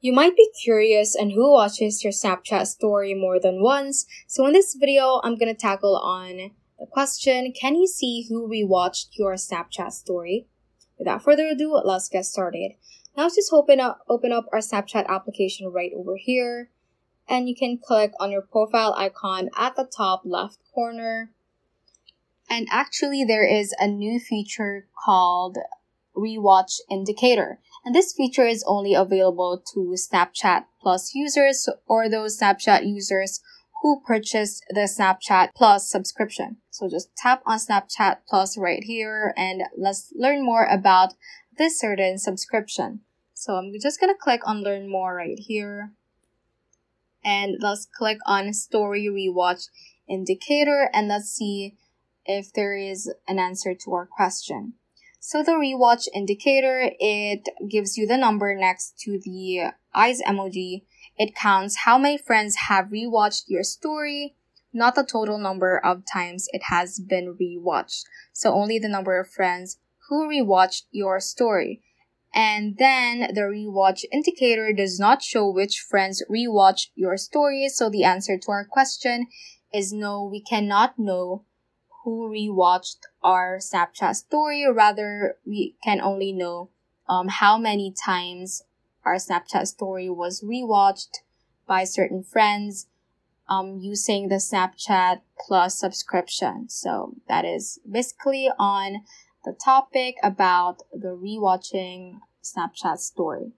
You might be curious on who watches your Snapchat story more than once, so in this video, I'm gonna tackle on the question, can you see who rewatched your Snapchat story? Without further ado, let's get started. Now just open up our Snapchat application right over here, and you can click on your profile icon at the top left corner. And actually, there is a new feature called Rewatch Indicator. And this feature is only available to Snapchat Plus users or those Snapchat users who purchased the Snapchat Plus subscription. So just tap on Snapchat Plus right here and let's learn more about this certain subscription. So I'm just going to click on Learn More right here. And let's click on Story Rewatch Indicator and let's see if there is an answer to our question. So the rewatch indicator, it gives you the number next to the eyes emoji. It counts how many friends have rewatched your story, not the total number of times it has been rewatched. So only the number of friends who rewatched your story. And then the rewatch indicator does not show which friends rewatched your story. So the answer to our question is no, we cannot know who rewatched our Snapchat story. Rather, we can only know how many times our Snapchat story was rewatched by certain friends using the Snapchat Plus subscription. So that is basically on the topic about the rewatching Snapchat story.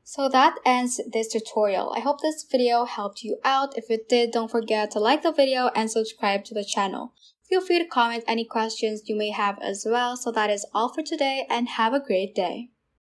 So that ends this tutorial. I hope this video helped you out. If it did, don't forget to like the video and subscribe to the channel. Feel free to comment any questions you may have as well. So that is all for today and have a great day.